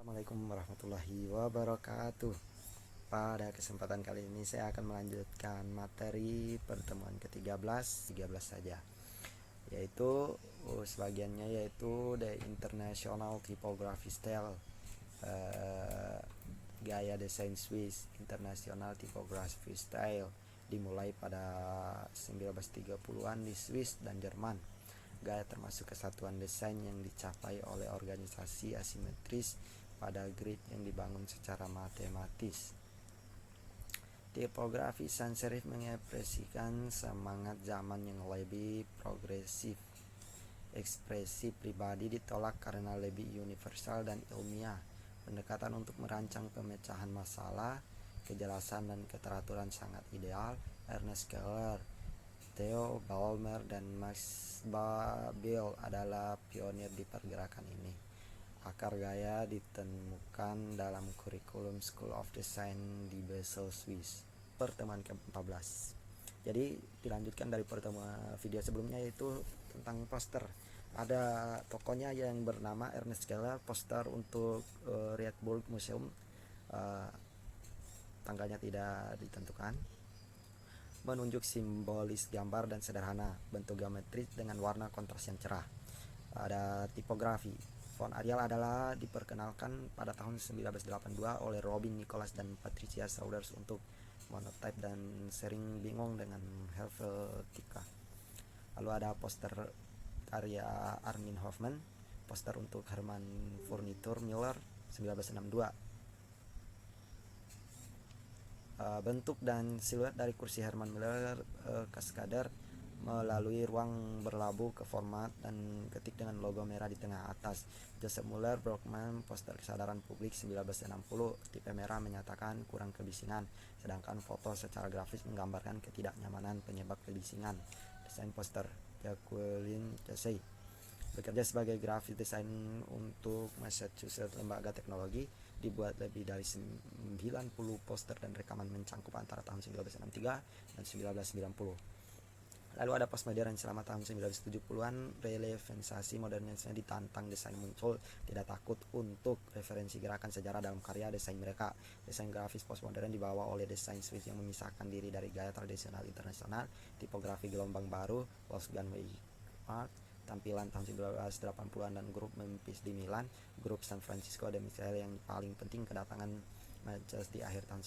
Assalamualaikum warahmatullahi wabarakatuh. Pada kesempatan kali ini saya akan melanjutkan materi pertemuan ke-13 saja, yaitu sebagiannya yaitu The International Typography Style, gaya desain Swiss International Typography Style, dimulai pada 1930-an di Swiss dan Jerman. Gaya termasuk kesatuan desain yang dicapai oleh organisasi asimetris pada grid yang dibangun secara matematis. Tipografi sans serif mengekspresikan semangat zaman yang lebih progresif. Ekspresi pribadi ditolak karena lebih universal dan ilmiah. Pendekatan untuk merancang pemecahan masalah, kejelasan dan keteraturan sangat ideal. Ernest Keller, Theo Balmer dan Max Babil adalah pionir di pergerakan ini. Akar gaya ditemukan dalam kurikulum School of Design di Basel, Swiss. Pertemuan ke-14. Jadi dilanjutkan dari pertemuan video sebelumnya, yaitu tentang poster. Ada tokonya yang bernama Ernest Keller, poster untuk Rietburg Museum. Tanggalnya tidak ditentukan. Menunjuk simbolis gambar dan sederhana, bentuk geometris dengan warna kontras yang cerah. Ada tipografi. Font Arial adalah diperkenalkan pada tahun 1982 oleh Robin Nicholas dan Patricia Saunders untuk monotype dan sering bingung dengan Helvetica. Lalu ada poster karya Armin Hoffman, poster untuk Herman Furniture Miller 1962. Bentuk dan siluet dari kursi Herman Miller Cascade melalui ruang berlabuh ke format dan ketik dengan logo merah di tengah atas. Joseph Muller Brockman, poster kesadaran publik 1960, tipe merah menyatakan kurang kebisingan, sedangkan foto secara grafis menggambarkan ketidaknyamanan penyebab kebisingan. Desain poster Jacqueline Casey bekerja sebagai grafis desain untuk Massachusetts Lembaga Teknologi, dibuat lebih dari 90 poster dan rekaman mencangkup antara tahun 1963 dan 1990. Lalu ada postmodern selama tahun 1970-an, relevansasi modernisme ditantang, desain muncul tidak takut untuk referensi gerakan sejarah dalam karya desain mereka. Desain grafis postmodern dibawa oleh desain Swiss yang memisahkan diri dari gaya tradisional internasional, tipografi gelombang baru, Wolfgang Weihart, tampilan tahun 1980-an dan grup Memphis di Milan, grup San Francisco de Michele yang paling penting kedatangan Manchester di akhir tahun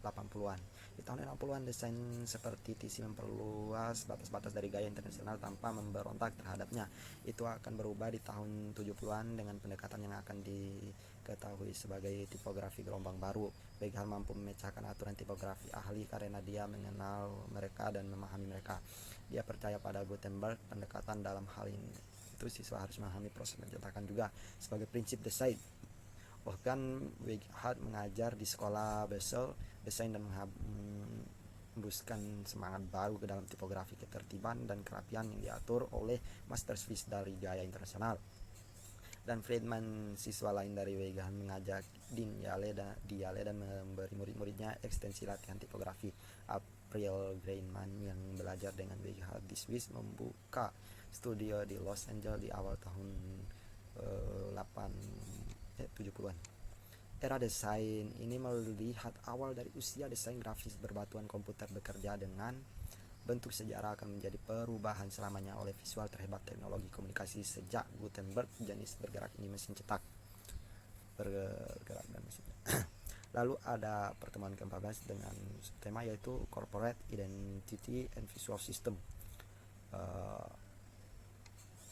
80-an. Di tahun 60-an desain seperti TC memperluas batas-batas dari gaya internasional tanpa memberontak terhadapnya. Itu akan berubah di tahun 70-an dengan pendekatan yang akan diketahui sebagai tipografi gelombang baru. Weihart mampu memecahkan aturan tipografi ahli karena dia mengenal mereka dan memahami mereka. Dia percaya pada Gutenberg. Pendekatan dalam hal ini itu siswa harus memahami proses pencetakan juga sebagai prinsip desain. Bahkan Weihart mengajar di sekolah Basel desain dan menghembuskan semangat baru ke dalam tipografi, ketertiban dan kerapian yang diatur oleh master Swiss dari gaya internasional. Dan Friedman, siswa lain dari Weihart, mengajak Dean Yale dan memberi murid-muridnya ekstensi latihan tipografi. April Greinman yang belajar dengan Weihart di Swiss membuka studio di Los Angeles di awal tahun 70-an. Era desain ini melihat awal dari usia desain grafis berbatuan komputer bekerja dengan bentuk sejarah akan menjadi perubahan selamanya oleh visual terhebat teknologi komunikasi sejak Gutenberg. Jenis bergerak ini mesin cetak bergerak dan mesin. Lalu ada pertemuan ke-14 dengan tema yaitu Corporate Identity and Visual System.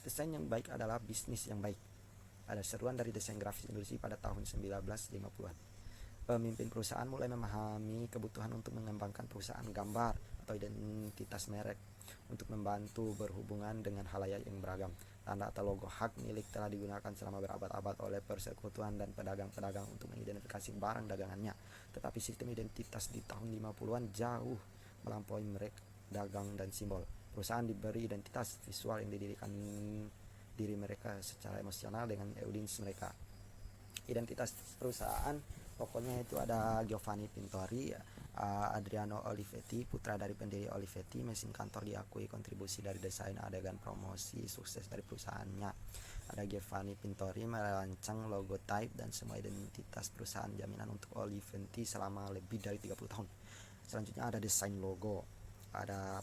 Desain yang baik adalah bisnis yang baik. Ada seruan dari desain grafis Indonesia pada tahun 1950-an. Pemimpin perusahaan mulai memahami kebutuhan untuk mengembangkan perusahaan gambar atau identitas merek untuk membantu berhubungan dengan halayak yang beragam. Tanda atau logo hak milik telah digunakan selama berabad-abad oleh persekutuan dan pedagang-pedagang untuk mengidentifikasi barang dagangannya. Tetapi sistem identitas di tahun 50-an jauh melampaui merek dagang dan simbol. Perusahaan diberi identitas visual yang didirikan diri mereka secara emosional dengan audiens mereka. Identitas perusahaan pokoknya itu ada Giovanni Pintori, Adriano Olivetti, putra dari pendiri Olivetti. Mesin kantor diakui kontribusi dari desain adegan promosi sukses dari perusahaannya. Ada Giovanni Pintori merancang logo type dan semua identitas perusahaan jaminan untuk Oliventi selama lebih dari 30 tahun. Selanjutnya ada desain logo.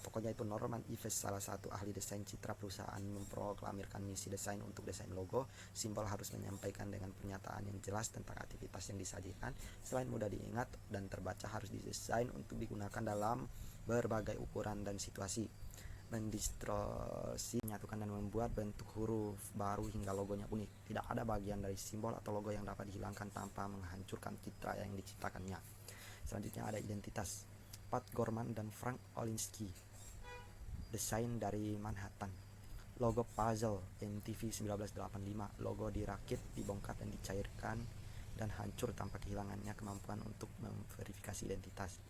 Pokoknya itu Norman Ives, salah satu ahli desain citra perusahaan, memproklamirkan misi desain untuk desain logo. Simbol harus menyampaikan dengan pernyataan yang jelas tentang aktivitas yang disajikan. Selain mudah diingat dan terbaca, harus didesain untuk digunakan dalam berbagai ukuran dan situasi. Mendistorsi, menyatukan dan membuat bentuk huruf baru hingga logonya unik. Tidak ada bagian dari simbol atau logo yang dapat dihilangkan tanpa menghancurkan citra yang diciptakannya. Selanjutnya ada identitas. Pat Gorman dan Frank Olinsky, desain dari Manhattan. Logo puzzle MTV 1985. Logo dirakit, dibongkar dan dicairkan dan hancur tanpa kehilangannya kemampuan untuk memverifikasi identitas.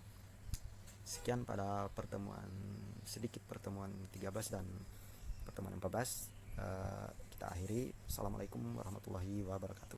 Sekian pada pertemuan 13 dan pertemuan 14. Kita akhiri. Assalamualaikum warahmatullahi wabarakatuh.